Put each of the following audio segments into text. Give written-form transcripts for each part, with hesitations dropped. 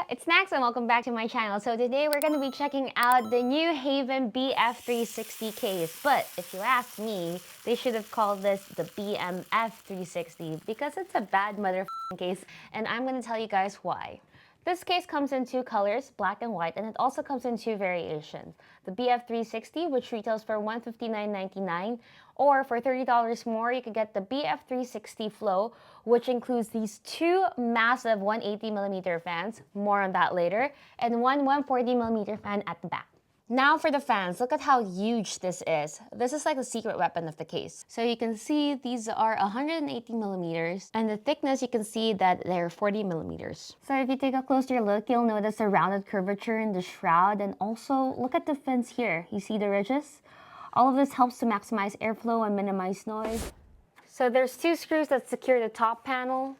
It's Max and welcome back to my channel. So today we're going to be checking out the new HAVN BF360 case. But if you ask me, they should have called this the BMF360 because it's a bad motherfucking case, and I'm going to tell you guys why. This case comes in two colors, black and white, and it also comes in two variations. The BF360, which retails for $159.99, or for $30 more, you can get the BF360 Flow, which includes these two massive 180mm fans, more on that later, and one 140mm fan at the back. Now for the fans, look at how huge this is. This is like the secret weapon of the case. So you can see these are 180mm, and the thickness you can see that they're 40mm. So if you take a closer look, you'll notice a rounded curvature in the shroud, and also look at the fins here. You see the ridges? All of this helps to maximize airflow and minimize noise. So there's two screws that secure the top panel.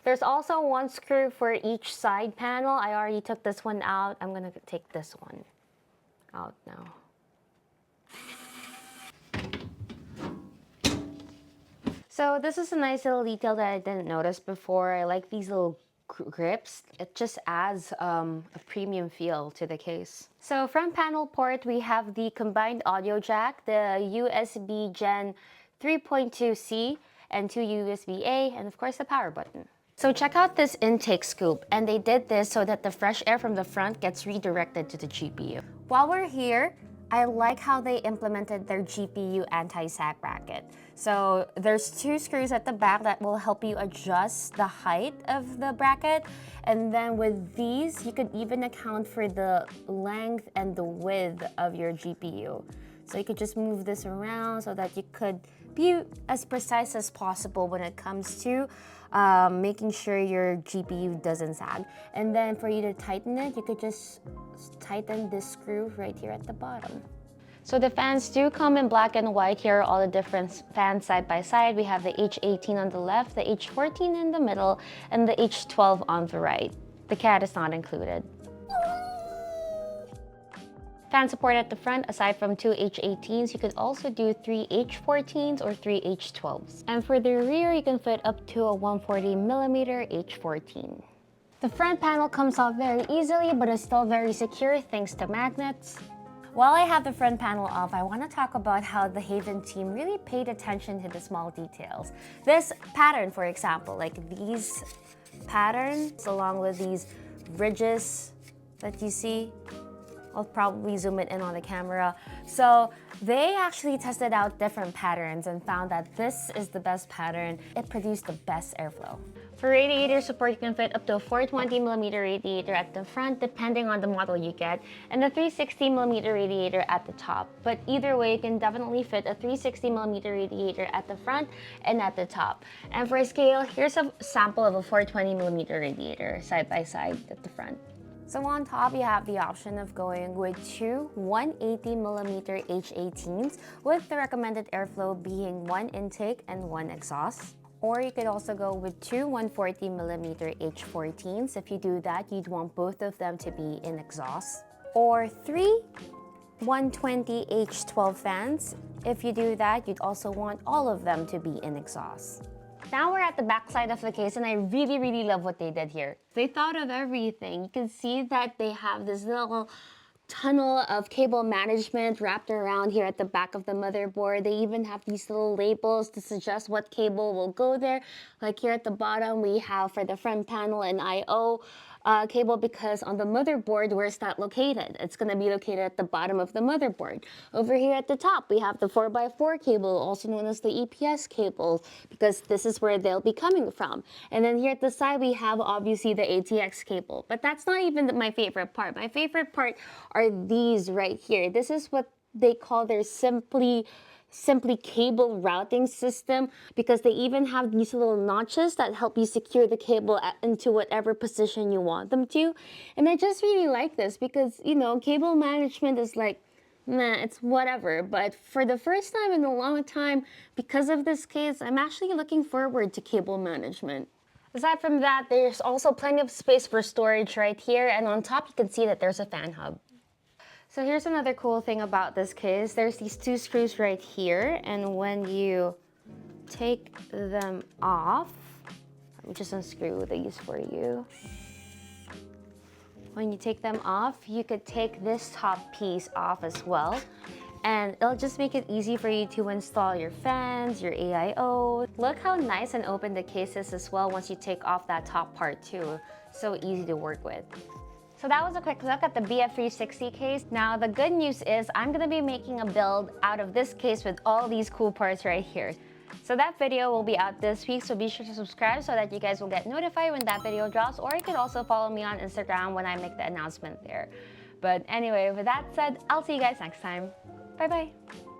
There's also one screw for each side panel. I already took this one out. I'm gonna take this one out now. So this is a nice little detail that I didn't notice before. I like these little grips. It just adds a premium feel to the case. So front panel port, we have the combined audio jack, the USB Gen 3.2C, and two USB-A, and of course the power button. So check out this intake scoop, and they did this so that the fresh air from the front gets redirected to the GPU. While we're here, I like how they implemented their GPU Anti Sag Bracket. So there's two screws at the back that will help you adjust the height of the bracket, and then with these, you could even account for the length and the width of your GPU. So you could just move this around so that you could be as precise as possible when it comes to making sure your GPU doesn't sag. And then for you to tighten it, you could just tighten this screw right here at the bottom. So the fans do come in black and white. Here are all the different fans side by side. We have the H18 on the left, the H14 in the middle, and the H12 on the right. The cat is not included. Fan support at the front, aside from two H18s, you could also do three H14s or three H12s. And for the rear, you can fit up to a 140mm H14. The front panel comes off very easily, but is still very secure thanks to magnets. While I have the front panel off, I want to talk about how the HAVN team really paid attention to the small details. This pattern, for example, like these patterns along with these ridges that you see, I'll probably zoom it in on the camera. So they actually tested out different patterns and found that this is the best pattern. It produced the best airflow. For radiator support, you can fit up to a 420mm radiator at the front, depending on the model you get, and a 360mm radiator at the top. But either way, you can definitely fit a 360mm radiator at the front and at the top. And for scale, here's a sample of a 420mm radiator side by side at the front. So on top, you have the option of going with two 180mm H18s, with the recommended airflow being one intake and one exhaust. Or you could also go with two 140mm H14s. If you do that, you'd want both of them to be in exhaust. Or three 120 H12 fans. If you do that, you'd also want all of them to be in exhaust. Now we're at the back side of the case, and I really love what they did here. They thought of everything. You can see that they have this little tunnel of cable management wrapped around here at the back of the motherboard. They even have these little labels to suggest what cable will go there. Like here at the bottom, we have for the front panel an I/O cable, because on the motherboard, where's that located? It's going to be located at the bottom of the motherboard. Over here at the top, we have the 4x4 cable, also known as the EPS cable, because this is where they'll be coming from. And then here at the side, we have obviously the ATX cable. But that's not even my favorite part. My favorite part are these right here. This is what they call their SimpliCable routing system, because they even have these little notches that help you secure the cable into whatever position you want them to. And I just really like this because, you know, cable management is like, nah, it's whatever. But for the first time in a long time, because of this case, I'm actually looking forward to cable management. Aside from that, there's also plenty of space for storage right here, and on top you can see that there's a fan hub. So here's another cool thing about this case. There's these two screws right here, and when you take them off. Let me just unscrew these for you. When you take them off, you could take this top piece off as well. And it'll just make it easy for you to install your fans, your AIO. Look how nice and open the case is as well once you take off that top part too. So easy to work with. So that was a quick look at the BF360 case. Now the good news is I'm gonna be making a build out of this case with all these cool parts right here. So that video will be out this week, so be sure to subscribe so that you guys will get notified when that video drops, or you can also follow me on Instagram when I make the announcement there. But anyway, with that said, I'll see you guys next time. Bye-bye.